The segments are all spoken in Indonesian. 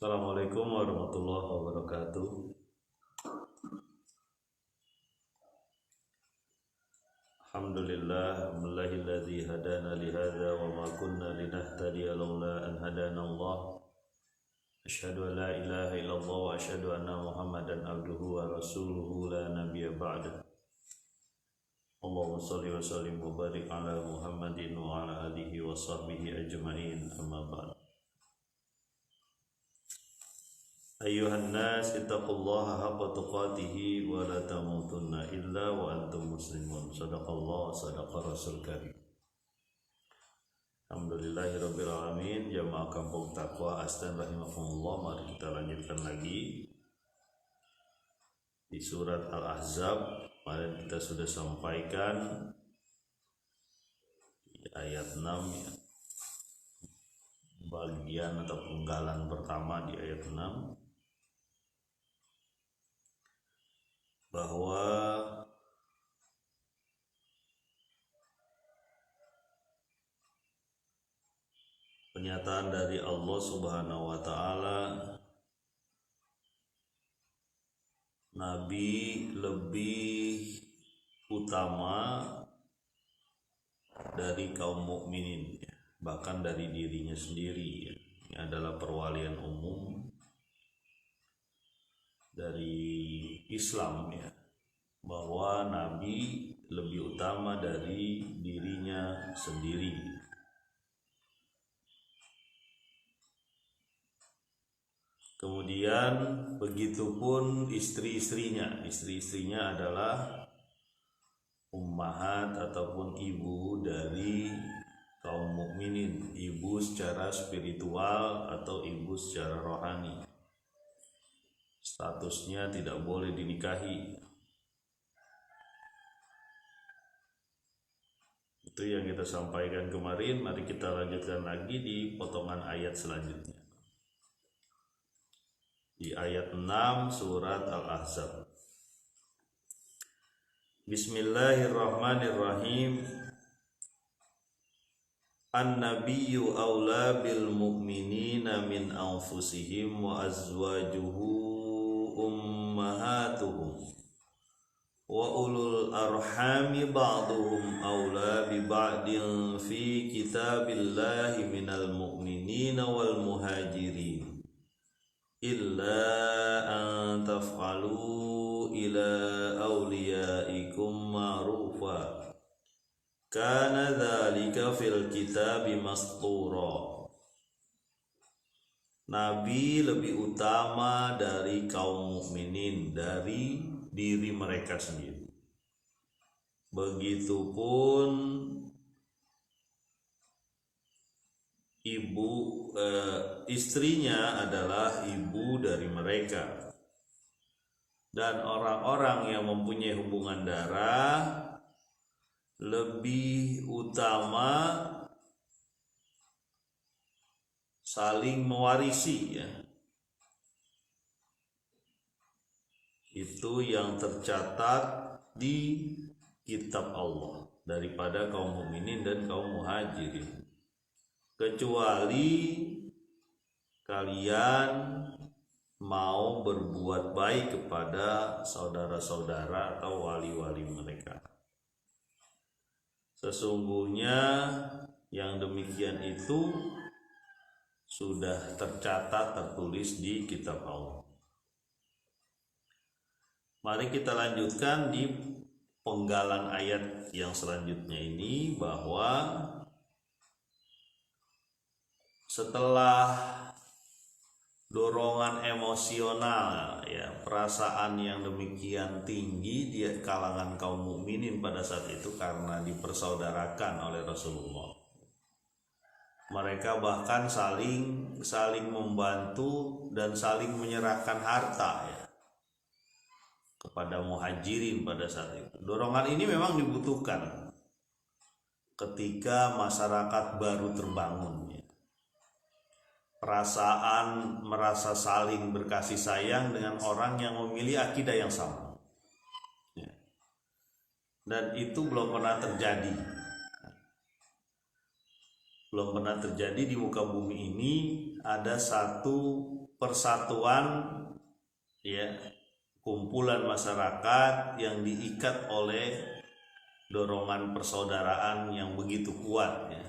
Assalamualaikum warahmatullahi wabarakatuh. Alhamdulillah, alladzi hadana li hadza wa ma kunna linahtadiya laula an hadana Allah. Asyhadu an la ilaha illallah wa asyhadu anna Muhammadan abduhu wa rasuluhu la nabiyya ba'da. Allahumma shalli wa sallim wa barik ala Muhammadin wa ala alihi wa sahbihi ajma'in, amma ba'd. Ayuhan nas ittaqullaha haqqa tuqatih wa la tamutunna illa wa antum muslimun. Sadaqallah sadaqa rasul karim. Alhamdulillahirabbil alamin. Jamaah kampung takwa astan rahimakumullah. Mari kita lanjutkan lagi di surat Al-Ahzab. Kemarin kita sudah sampaikan di ayat 6 ya. Bagian atau penggalan pertama di ayat 6, bahwa pernyataan dari Allah Subhanahu wa taala, Nabi lebih utama dari kaum mukminin ya, bahkan dari dirinya sendiri ya. Ini adalah perwalian umum dari Islam ya, bahwa Nabi lebih utama dari dirinya sendiri. Kemudian begitupun istri-istrinya adalah ummahat ataupun ibu dari kaum mukminin, ibu secara spiritual atau ibu secara rohani. Statusnya tidak boleh dinikahi. Itu yang kita sampaikan kemarin. Mari kita lanjutkan lagi di potongan ayat selanjutnya. Di ayat 6 surat Al-Ahzab. Bismillahirrahmanirrahim. An-nabiyyu aula bil mu'minina min anfusihim wa azwajuhu ummahatuhum wa ulul arhami ba'duhum aula bi ba'din fi kitabillahi minal mu'minina wal muhajirin illa an taf'alu ila awliyaikum ma'rufa kana dzalika fil kitabi mastura. Nabi lebih utama dari kaum mukminin, dari diri mereka sendiri. Begitupun istrinya adalah ibu dari mereka. Dan orang-orang yang mempunyai hubungan darah lebih utama saling mewarisi ya. Itu yang tercatat di kitab Allah daripada kaum mukminin dan kaum muhajirin. Kecuali kalian mau berbuat baik kepada saudara-saudara atau wali-wali mereka. Sesungguhnya yang demikian itu sudah tercatat, tertulis di kitab Allah. Mari kita lanjutkan di penggalan ayat yang selanjutnya ini, bahwa setelah dorongan emosional ya, perasaan yang demikian tinggi di kalangan kaum mukminin pada saat itu karena dipersaudarakan oleh Rasulullah. Mereka bahkan saling membantu dan saling menyerahkan harta ya kepada muhajirin pada saat itu. Dorongan ini memang dibutuhkan ketika masyarakat baru terbangun ya. Perasaan merasa saling berkasih sayang dengan orang yang memilih akidah yang sama ya. Dan itu belum pernah terjadi. Belum pernah terjadi di muka bumi ini ada satu persatuan, ya, kumpulan masyarakat yang diikat oleh dorongan persaudaraan yang begitu kuat, ya.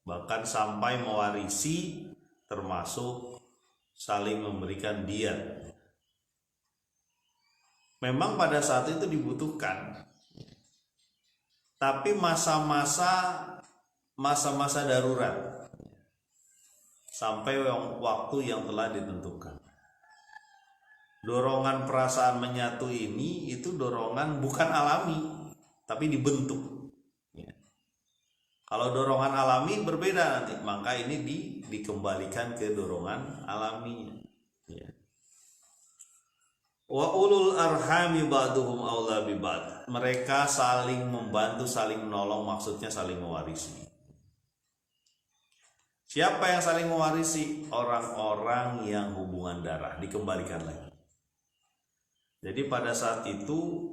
Bahkan sampai mewarisi, termasuk saling memberikan diat. Memang pada saat itu dibutuhkan, tapi masa-masa darurat sampai waktu yang telah ditentukan. Dorongan perasaan menyatu ini itu dorongan bukan alami, tapi dibentuk. Ya. Kalau dorongan alami berbeda nanti, maka ini dikembalikan ke dorongan alami. Ya. Wa ulul arhami ba'duhum aula bi ba'd. Mereka saling membantu, saling menolong, maksudnya saling mewarisi. Siapa yang saling mewarisi? Orang-orang yang hubungan darah, dikembalikan lagi. Jadi pada saat itu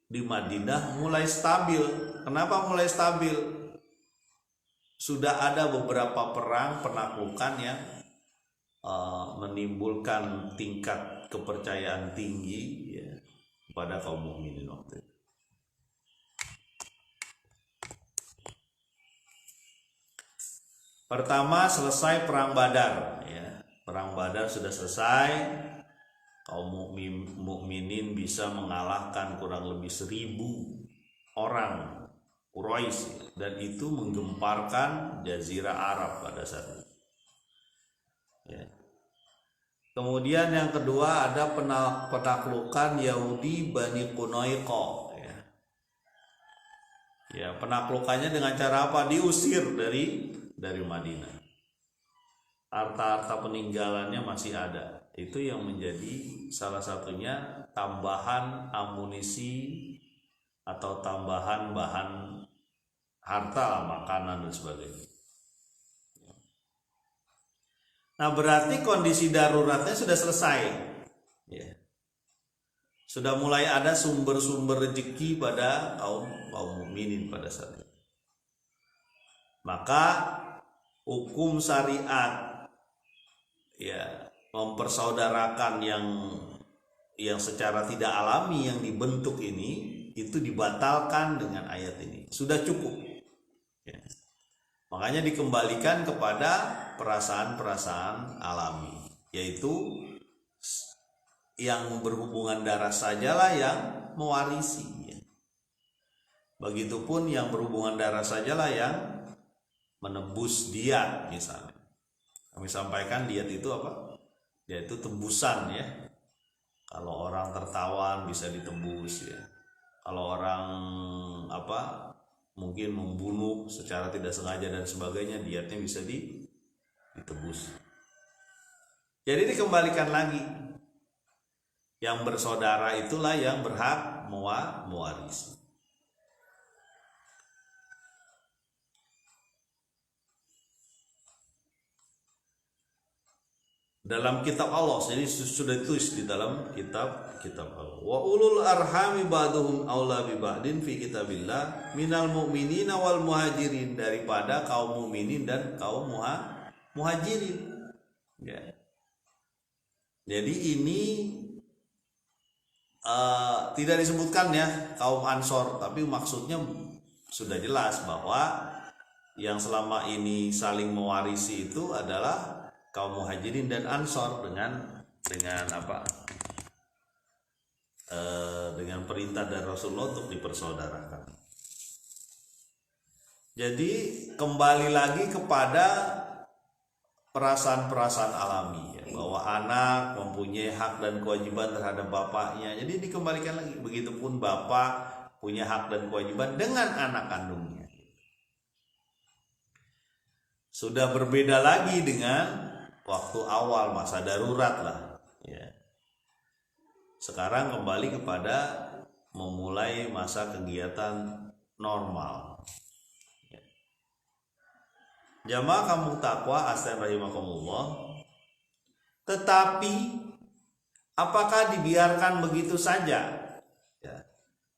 di Madinah mulai stabil. Kenapa mulai stabil? Sudah ada beberapa perang penaklukan yang menimbulkan tingkat kepercayaan tinggi, ya, pada kaum mukminin waktu itu. Pertama, selesai perang Badar, ya. Perang Badar sudah selesai. Kaum mukminin bisa mengalahkan kurang lebih 1.000 orang Quraisy, dan itu menggemparkan Jazirah Arab pada saat itu. Ya. Kemudian yang kedua ada penaklukan Yahudi Bani Qunaiqa. Ya. Ya, penaklukannya dengan cara apa? Diusir dari Madinah. Harta-harta peninggalannya masih ada. Itu yang menjadi salah satunya tambahan amunisi atau tambahan bahan harta, makanan dan sebagainya. Nah, berarti kondisi daruratnya sudah selesai, ya. Sudah mulai ada sumber-sumber rezeki pada kaum mukminin pada saat itu. Maka hukum syariat, ya, mempersaudarakan yang secara tidak alami yang dibentuk ini, itu dibatalkan dengan ayat ini. Sudah cukup, ya. Makanya dikembalikan kepada perasaan-perasaan alami, yaitu yang berhubungan darah sajalah yang mewarisi, ya. Begitupun yang berhubungan darah sajalah yang menebus diat. Misalnya kami sampaikan diat itu apa? Yaitu tebusan, ya. Kalau orang tertawan bisa ditebus, ya. Kalau orang mungkin membunuh secara tidak sengaja dan sebagainya, diatnya bisa ditebus. Jadi dikembalikan lagi, yang bersaudara itulah yang berhak mewarisi. Dalam kitab Allah, jadi sudah ditulis di dalam kitab Allah. Wa ulul arhami ba'duhum aula bi ba'din fi kitabillah minal mu'minina wal muhajirin, daripada kaum mukminin dan kaum muhajirin. Ya. Jadi ini tidak disebutkan, ya, kaum Ansor, tapi maksudnya sudah jelas bahwa yang selama ini saling mewarisi itu adalah kaum muhajirin dan Ansor dengan perintah dari Rasulullah untuk dipersaudarakan. Jadi kembali lagi kepada perasaan-perasaan alami, ya, bahwa anak mempunyai hak dan kewajiban terhadap bapaknya. Jadi dikembalikan lagi, begitupun bapak punya hak dan kewajiban dengan anak kandungnya. Sudah berbeda lagi dengan waktu awal masa darurat lah, ya. Sekarang kembali kepada memulai masa kegiatan normal, ya. Jamaah kampung takwa astan rahimakumullah. Tetapi apakah dibiarkan begitu saja, ya,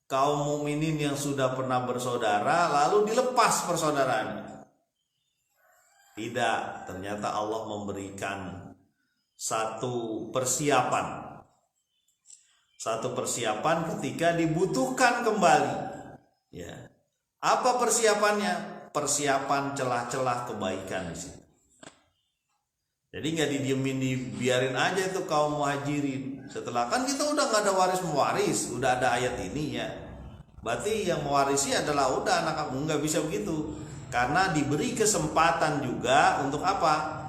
kaum mukminin yang sudah pernah bersaudara lalu dilepas persaudaraannya? Tidak, ternyata Allah memberikan satu persiapan ketika dibutuhkan kembali. Ya, apa persiapannya? Persiapan celah-celah kebaikan di situ. Jadi nggak didiemin, dibiarin aja itu kaum muhajirin. Setelah kan kita udah nggak ada waris mewaris, udah ada ayat ini ya. Berarti yang mewarisi adalah udah anak kamu, nggak bisa begitu. Karena diberi kesempatan juga untuk apa?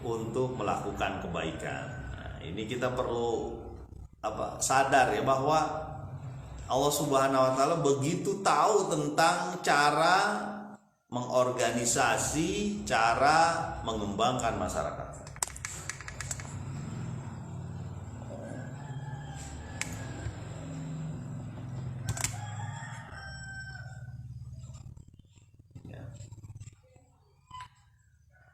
Untuk melakukan kebaikan. Nah, ini kita perlu sadar ya bahwa Allah Subhanahu wa taala begitu tahu tentang cara mengorganisasi, cara mengembangkan masyarakat.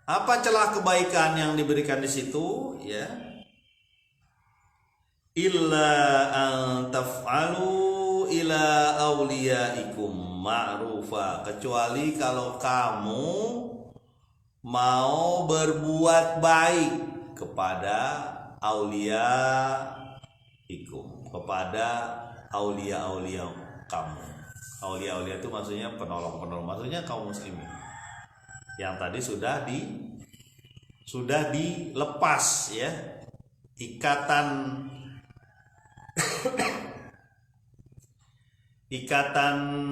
Apa celah kebaikan yang diberikan di situ ya? Illa an taf'alu ila awliyaikum ma'rufa, kecuali kalau kamu mau berbuat baik kepada awliyaikum, kepada aulia-aulia kamu. Aulia-aulia itu maksudnya penolong-penolong, maksudnya kaum muslimin. Yang tadi sudah dilepas ya, ikatan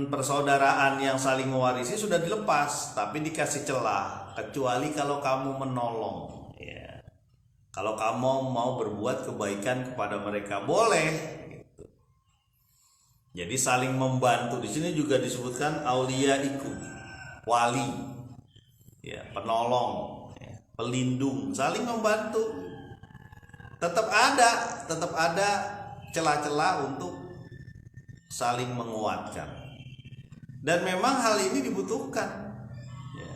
persaudaraan yang saling mewarisi sudah dilepas, tapi dikasih celah, kecuali kalau kamu menolong ya. Kalau kamu mau berbuat kebaikan kepada mereka boleh gitu. Jadi saling membantu di sini juga disebutkan auliyaikum, wali ya, penolong ya, pelindung, saling membantu. Tetap ada celah-celah untuk saling menguatkan, dan memang hal ini dibutuhkan ya.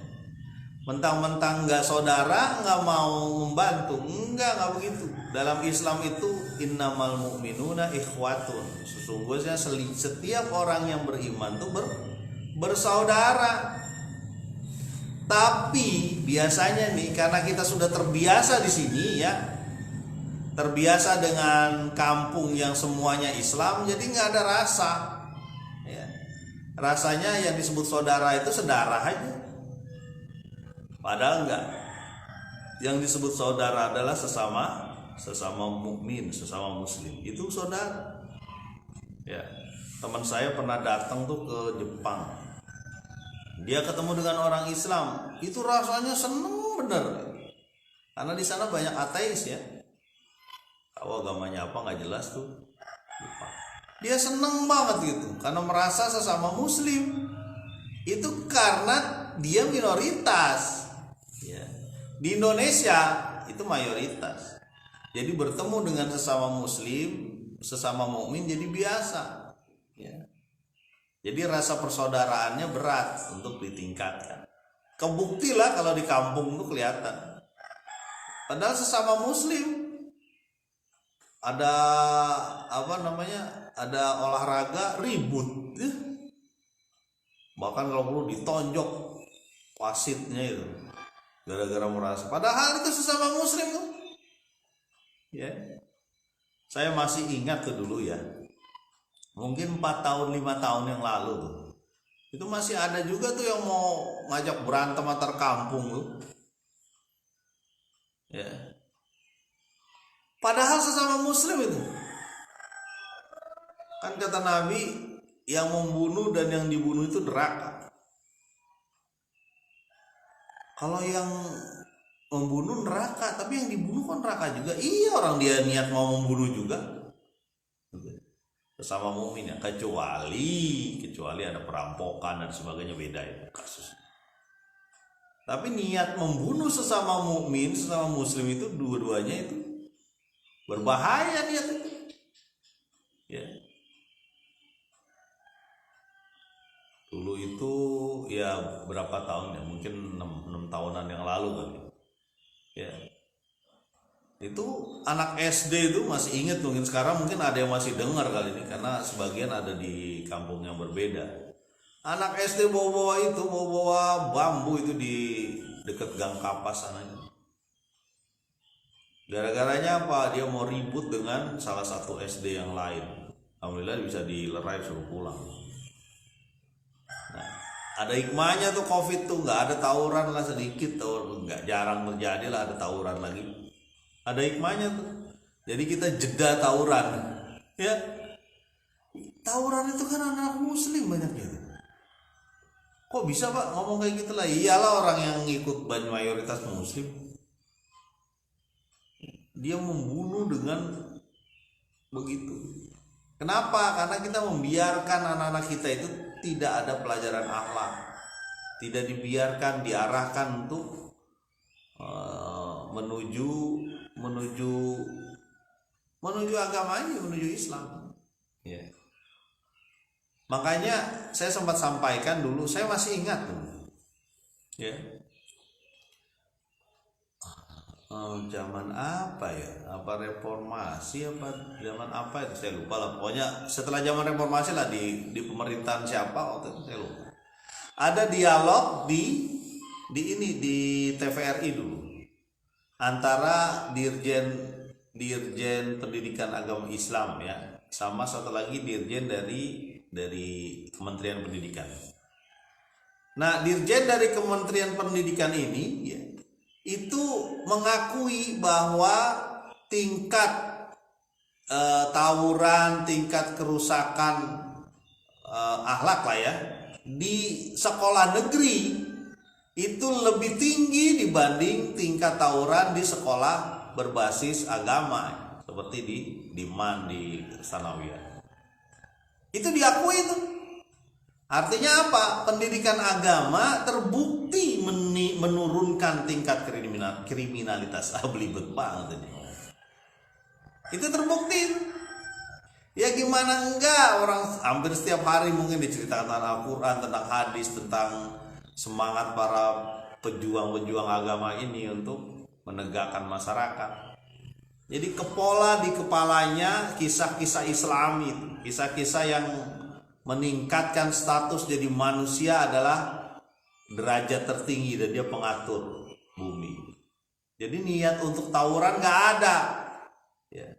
Mentang-mentang nggak saudara nggak mau membantu, nggak begitu. Dalam Islam itu innamal mu'minuna ikhwatun, sesungguhnya setiap orang yang beriman itu bersaudara. Tapi biasanya nih, karena kita sudah terbiasa di sini ya, terbiasa dengan kampung yang semuanya Islam, jadi nggak ada rasa ya. Rasanya yang disebut saudara itu sedarah aja, padahal enggak. Yang disebut saudara adalah sesama mukmin, sesama muslim, itu saudara ya. Teman saya pernah datang tuh ke Jepang, dia ketemu dengan orang Islam, itu rasanya seneng bener, karena di sana banyak ateis ya. Tahu agamanya apa nggak jelas tuh. Dia seneng banget gitu, karena merasa sesama muslim. Itu karena dia minoritas ya. Di Indonesia itu mayoritas. Jadi bertemu dengan sesama muslim, sesama mukmin jadi biasa ya. Jadi rasa persaudaraannya berat untuk ditingkatkan. Kebuktilah kalau di kampung itu kelihatan. Padahal sesama muslim ada ada olahraga ribut. Bahkan kalau perlu ditonjok wasitnya itu. Gara-gara merasa. Padahal itu sesama muslim tuh. Ya. Saya masih ingat tuh dulu ya. Mungkin 4 tahun 5 tahun yang lalu tuh, itu masih ada juga tuh yang mau ngajak berantem antar kampung tuh ya. Padahal sesama muslim itu. Kan kata Nabi, yang membunuh dan yang dibunuh itu neraka. Kalau yang membunuh neraka, tapi yang dibunuh kan neraka juga. Iya, orang dia niat mau membunuh juga. Sesama mukmin ya, kecuali ada perampokan dan sebagainya, beda itu kasus. Tapi niat membunuh sesama mukmin, sesama muslim itu dua-duanya itu berbahaya niat itu. Ya. Dulu itu ya berapa tahun ya, mungkin 6 tahunan yang lalu kali. Ya. Itu anak SD itu masih inget, mungkin sekarang mungkin ada yang masih dengar kali ini karena sebagian ada di kampung yang berbeda. Anak SD bawa bambu itu di dekat Gang Kapas sana. Gara-garanya apa? Dia mau ribut dengan salah satu SD yang lain. Alhamdulillah bisa dilerai suruh pulang. Nah, ada hikmahnya tuh COVID tuh, nggak ada tawuran lah sedikit, nggak jarang terjadi lah ada tawuran lagi. Ada hikmahnya tuh. Jadi kita jeda tawuran, ya. Tawuran itu kan anak muslim banyak gitu. Kok bisa Pak ngomong kayak gitu lah? Iyalah, orang yang ikut mayoritas muslim. Dia membunuh dengan begitu. Kenapa? Karena kita membiarkan anak-anak kita itu tidak ada pelajaran akhlak, tidak dibiarkan, diarahkan untuk menuju agamanya, menuju Islam. Ya. Makanya saya sempat sampaikan dulu, saya masih ingat dulu, ya. Zaman apa ya? Apa reformasi apa zaman apa itu saya lupa lah. Pokoknya setelah zaman reformasi lah di pemerintahan siapa waktu itu saya lupa. Ada dialog di TVRI dulu antara dirjen pendidikan agama Islam ya, sama satu lagi dirjen dari Kementerian Pendidikan. Nah, dirjen dari Kementerian Pendidikan ini ya, itu mengakui bahwa tingkat tawuran, tingkat kerusakan akhlak lah ya di sekolah negeri itu lebih tinggi dibanding tingkat tawuran di sekolah berbasis agama seperti di MAN, di Sanawiyah. Itu diakui itu. Artinya apa? Pendidikan agama terbukti menurunkan tingkat kriminalitas. Belibet banget ini. Itu terbukti. Ya gimana enggak, orang hampir setiap hari mungkin diceritakan tentang Al-Quran, tentang hadis, tentang semangat para pejuang-pejuang agama ini untuk menegakkan masyarakat. Jadi kepola di kepalanya kisah-kisah Islami, kisah-kisah yang meningkatkan status jadi manusia adalah derajat tertinggi dan dia pengatur bumi. Jadi niat untuk tawuran nggak ada. Ya.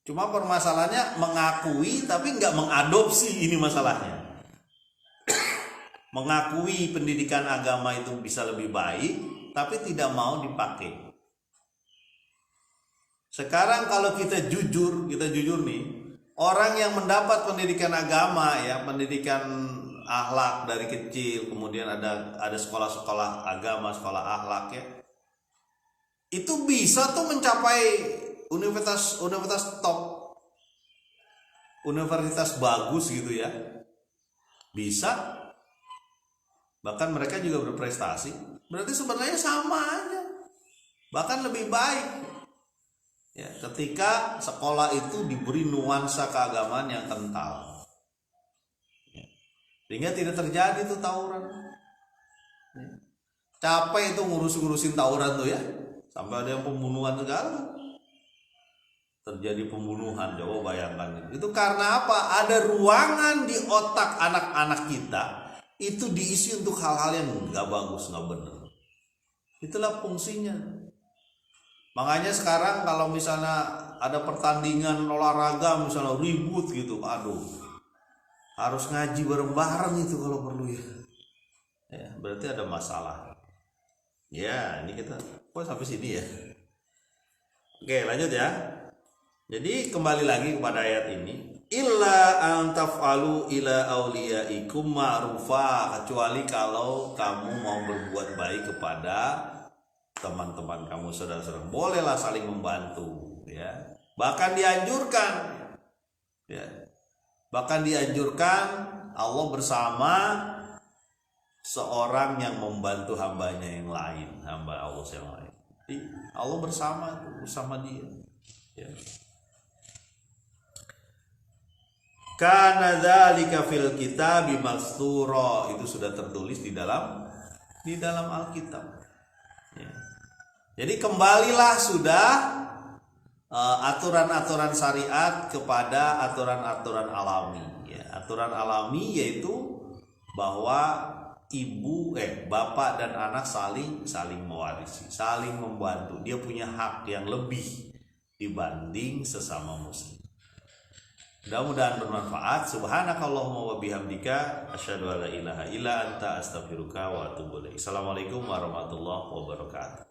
Cuma permasalahannya mengakui tapi nggak mengadopsi, ini masalahnya. Mengakui pendidikan agama itu bisa lebih baik, tapi tidak mau dipakai. Sekarang kalau kita jujur nih. Orang yang mendapat pendidikan agama ya, pendidikan akhlak dari kecil, kemudian ada sekolah-sekolah agama, sekolah akhlak ya. Itu bisa tuh mencapai universitas top. Universitas bagus gitu ya. Bisa. Bahkan mereka juga berprestasi. Berarti sebenarnya sama aja. Bahkan lebih baik. Ya, ketika sekolah itu diberi nuansa keagamaan yang kental, ya, sehingga tidak terjadi tuh tawuran. Ya. Capek itu ngurusin tawuran tuh ya, sampai ada yang pembunuhan segala. Terjadi pembunuhan, coba bayangkan itu karena apa? Ada ruangan di otak anak-anak kita itu diisi untuk hal-hal yang nggak bagus, nggak benar. Itulah fungsinya. Makanya sekarang kalau misalnya ada pertandingan olahraga misalnya ribut gitu, aduh, harus ngaji bareng-bareng itu kalau perlu ya. Ya, berarti ada masalah. Ya, ini kita kok sampai sini ya. Oke, lanjut ya. Jadi kembali lagi kepada ayat ini. Illa an taf'alu ila auliyaikum ma'rufa, kecuali kalau kamu mau berbuat baik kepada teman-teman kamu, saudara-saudara, bolehlah saling membantu ya. Bahkan dianjurkan ya. Bahkan dianjurkan Allah bersama seorang yang membantu hambanya yang lain, hamba Allah yang lain. Jadi Allah bersama dia ya. Kana dzalika fil kitabi mastura, itu sudah tertulis di dalam Alkitab. Ya. Jadi kembalilah sudah aturan-aturan syariat kepada aturan-aturan alami. Ya. Aturan alami yaitu bahwa bapak dan anak saling mewarisi, saling membantu. Dia punya hak yang lebih dibanding sesama muslim. Mudah-mudahan bermanfaat. Subhanakallahumma wa bihamdika asyhadu an la ilaha illa anta astaghfiruka wa atubu ilaik. Assalamualaikum warahmatullahi wabarakatuh.